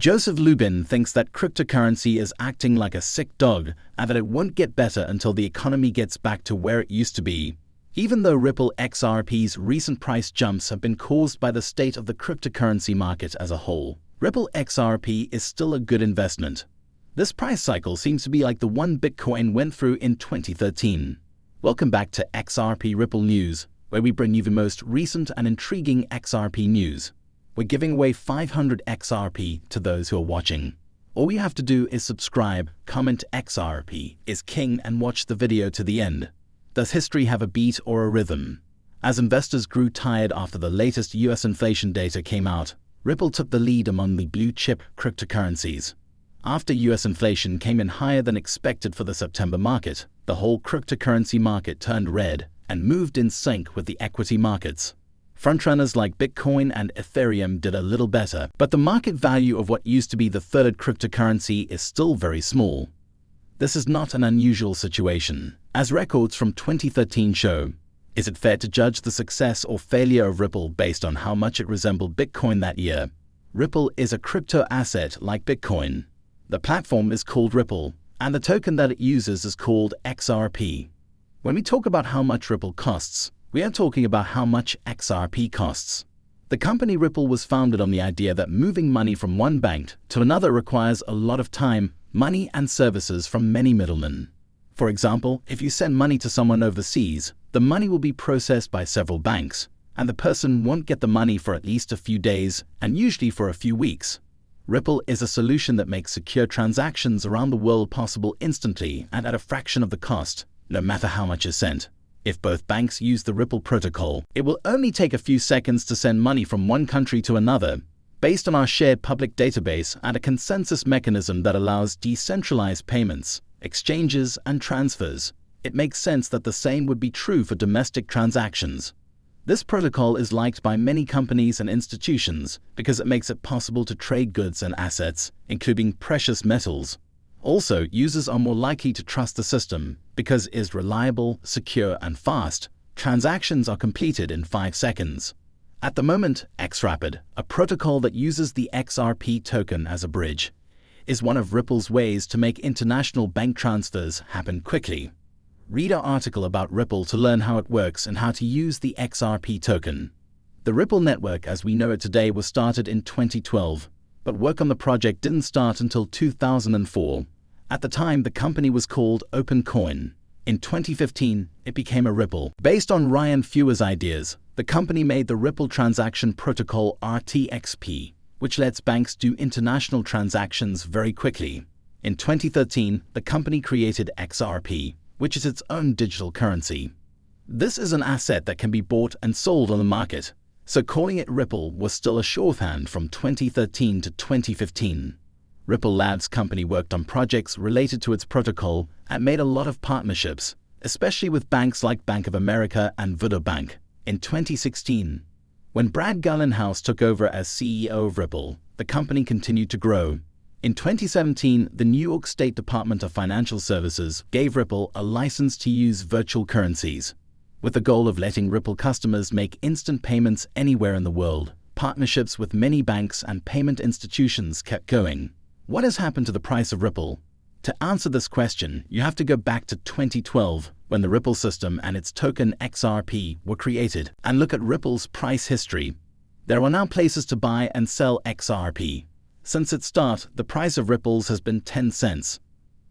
Joseph Lubin thinks that cryptocurrency is acting like a sick dog and that it won't get better until the economy gets back to where it used to be. Even though Ripple XRP's recent price jumps have been caused by the state of the cryptocurrency market as a whole, Ripple XRP is still a good investment. This price cycle seems to be like the one Bitcoin went through in 2013. Welcome back to XRP Ripple News, where we bring you the most recent and intriguing XRP news. We're giving away 500 XRP to those who are watching. All you have to do is subscribe, comment XRP is king, and watch the video to the end. Does history have a beat or a rhythm? As investors grew tired after the latest US inflation data came out, Ripple took the lead among the blue-chip cryptocurrencies. After US inflation came in higher than expected for the September market, the whole cryptocurrency market turned red and moved in sync with the equity markets. Frontrunners like Bitcoin and Ethereum did a little better, but the market value of what used to be the third cryptocurrency is still very small. This is not an unusual situation, as records from 2013 show. Is it fair to judge the success or failure of Ripple based on how much it resembled Bitcoin that year? Ripple is a crypto asset like Bitcoin. The platform is called Ripple, and the token that it uses is called XRP. When we talk about how much Ripple costs, we are talking about how much XRP costs. The company Ripple was founded on the idea that moving money from one bank to another requires a lot of time, money, and services from many middlemen. For example, if you send money to someone overseas, the money will be processed by several banks, and the person won't get the money for at least a few days, and usually for a few weeks. Ripple is a solution that makes secure transactions around the world possible instantly and at a fraction of the cost, no matter how much is sent. If both banks use the Ripple protocol, it will only take a few seconds to send money from one country to another. Based on our shared public database and a consensus mechanism that allows decentralized payments, exchanges, and transfers, it makes sense that the same would be true for domestic transactions. This protocol is liked by many companies and institutions because it makes it possible to trade goods and assets, including precious metals. Also, users are more likely to trust the system because it is reliable, secure, and fast. Transactions are completed in 5 seconds. At the moment, XRapid, a protocol that uses the XRP token as a bridge, is one of Ripple's ways to make international bank transfers happen quickly. Read our article about Ripple to learn how it works and how to use the XRP token. The Ripple network as we know it today was started in 2012, but work on the project didn't start until 2004. At the time, the company was called OpenCoin. In 2015, it became a Ripple. Based on Ryan Feuer's ideas, the company made the Ripple Transaction Protocol RTXP, which lets banks do international transactions very quickly. In 2013, the company created XRP, which is its own digital currency. This is an asset that can be bought and sold on the market, so calling it Ripple was still a shorthand from 2013 to 2015. Ripple Labs company worked on projects related to its protocol and made a lot of partnerships, especially with banks like Bank of America and Voodoo Bank. In 2016, when Brad Garlinghouse took over as CEO of Ripple, the company continued to grow. In 2017, the New York State Department of Financial Services gave Ripple a license to use virtual currencies. With the goal of letting Ripple customers make instant payments anywhere in the world, partnerships with many banks and payment institutions kept going. What has happened to the price of Ripple? To answer this question, you have to go back to 2012, when the Ripple system and its token XRP were created, and look at Ripple's price history. There are now places to buy and sell XRP. Since its start, the price of Ripple's has been 10 cents.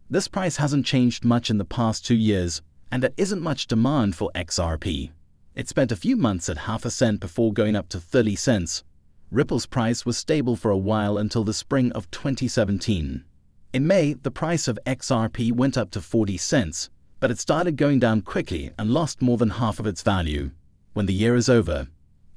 This price hasn't changed much in the past 2 years, and there isn't much demand for XRP. It spent a few months at half a cent before going up to 30 cents. Ripple's price was stable for a while until the spring of 2017. In May, the price of XRP went up to 40 cents, but it started going down quickly and lost more than half of its value when the year is over.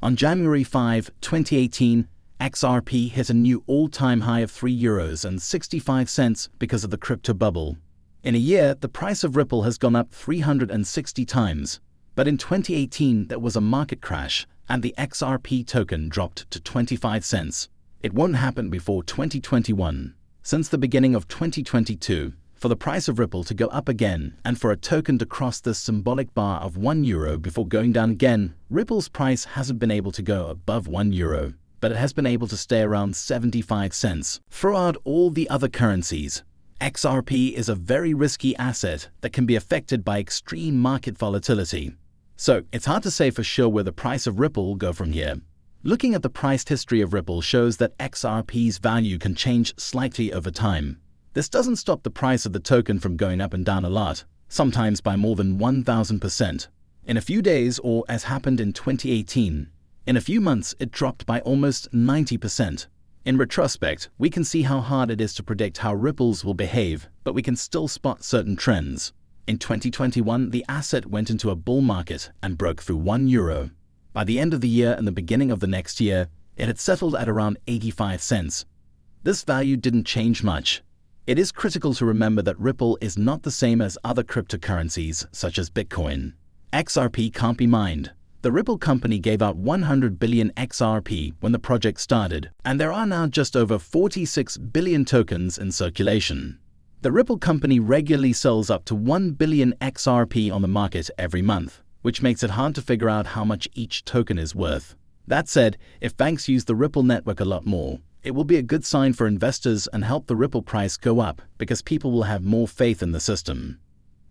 On January 5, 2018, XRP hit a new all-time high of €3.65 because of the crypto bubble. In a year, the price of Ripple has gone up 360 times, but in 2018 there was a market crash and the XRP token dropped to 25 cents. It won't happen before 2021. Since the beginning of 2022, for the price of Ripple to go up again and for a token to cross the symbolic bar of €1 before going down again, Ripple's price hasn't been able to go above €1. but it has been able to stay around 75 cents. Throw out all the other currencies. XRP is a very risky asset that can be affected by extreme market volatility. So it's hard to say for sure where the price of Ripple will go from here. Looking at the price history of Ripple shows that XRP's value can change slightly over time. This doesn't stop the price of the token from going up and down a lot, sometimes by more than 1,000%. In a few days, or as happened in 2018, in a few months it dropped by almost 90%. In retrospect, we can see how hard it is to predict how Ripples will behave, but we can still spot certain trends. In 2021, the asset went into a bull market and broke through €1. By the end of the year and the beginning of the next year, it had settled at around 85 cents. This value didn't change much. It is critical to remember that Ripple is not the same as other cryptocurrencies, such as Bitcoin. XRP can't be mined. The Ripple company gave out 100 billion XRP when the project started, and there are now just over 46 billion tokens in circulation. The Ripple company regularly sells up to 1 billion XRP on the market every month, which makes it hard to figure out how much each token is worth. That said, if banks use the Ripple network a lot more, it will be a good sign for investors and help the Ripple price go up because people will have more faith in the system.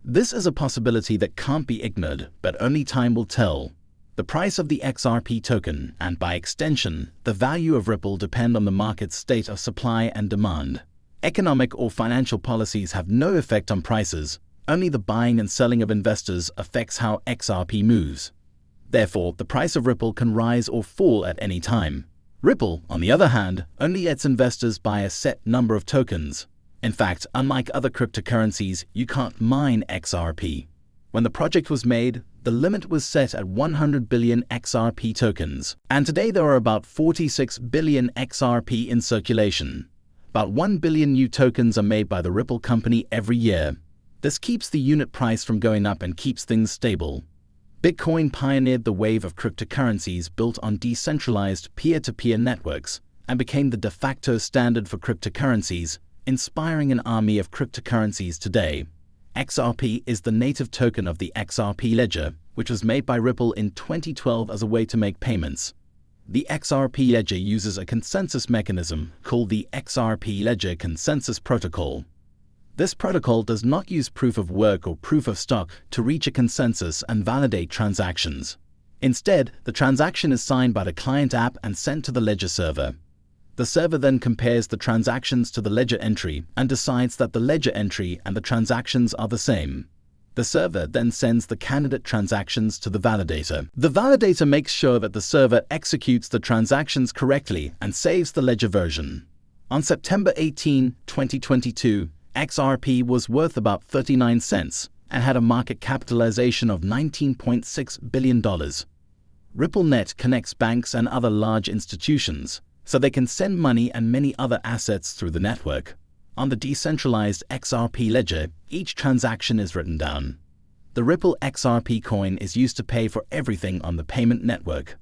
This is a possibility that can't be ignored, but only time will tell. The price of the XRP token, and by extension, the value of Ripple, depend on the market's state of supply and demand. Economic or financial policies have no effect on prices. Only the buying and selling of investors affects how XRP moves. Therefore, the price of Ripple can rise or fall at any time. Ripple, on the other hand, only lets investors buy a set number of tokens. In fact, unlike other cryptocurrencies, you can't mine XRP. When the project was made, the limit was set at 100 billion XRP tokens, and today there are about 46 billion XRP in circulation. About 1 billion new tokens are made by the Ripple company every year. This keeps the unit price from going up and keeps things stable. Bitcoin pioneered the wave of cryptocurrencies built on decentralized peer-to-peer networks and became the de facto standard for cryptocurrencies, inspiring an army of cryptocurrencies today. XRP is the native token of the XRP ledger, which was made by Ripple in 2012 as a way to make payments. The XRP ledger uses a consensus mechanism called the XRP Ledger Consensus Protocol. This protocol does not use proof of work or proof of stock to reach a consensus and validate transactions. Instead, the transaction is signed by the client app and sent to the ledger server. The server then compares the transactions to the ledger entry and decides that the ledger entry and the transactions are the same. The server then sends the candidate transactions to the validator. The validator makes sure that the server executes the transactions correctly and saves the ledger version. On September 18, 2022, XRP was worth about 39 cents and had a market capitalization of $19.6 billion. RippleNet connects banks and other large institutions, so they can send money and many other assets through the network. On the decentralized XRP ledger, each transaction is written down. The Ripple XRP coin is used to pay for everything on the payment network.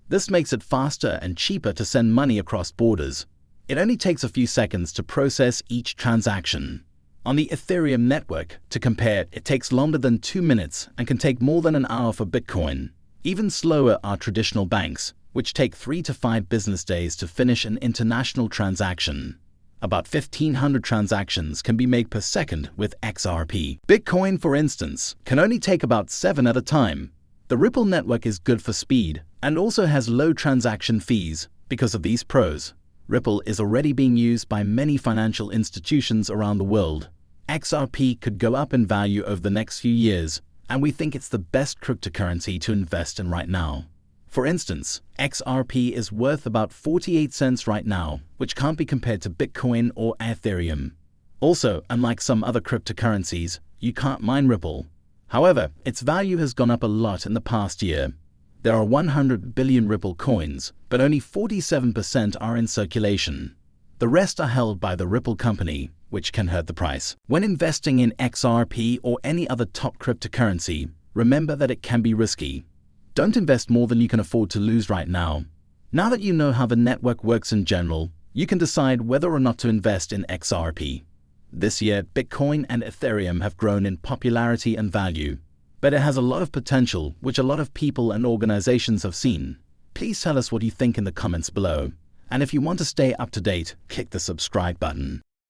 This makes it faster and cheaper to send money across borders. It only takes a few seconds to process each transaction. On the Ethereum network, to compare, it takes longer than 2 minutes and can take more than an hour for Bitcoin. Even slower are traditional banks, which take 3 to 5 business days to finish an international transaction. About 1,500 transactions can be made per second with XRP. Bitcoin, for instance, can only take about 7 at a time. The Ripple network is good for speed and also has low transaction fees. Because of these pros, Ripple is already being used by many financial institutions around the world. XRP could go up in value over the next few years, and we think it's the best cryptocurrency to invest in right now. For instance, XRP is worth about 48 cents right now, which can't be compared to Bitcoin or Ethereum. Also, unlike some other cryptocurrencies, you can't mine Ripple. However, its value has gone up a lot in the past year. There are 100 billion Ripple coins, but only 47% are in circulation. The rest are held by the Ripple company, which can hurt the price. When investing in XRP or any other top cryptocurrency, remember that it can be risky. Don't invest more than you can afford to lose right now. Now that you know how the network works in general, you can decide whether or not to invest in XRP. This year, Bitcoin and Ethereum have grown in popularity and value, but it has a lot of potential which a lot of people and organizations have seen. Please tell us what you think in the comments below. And if you want to stay up to date, click the subscribe button.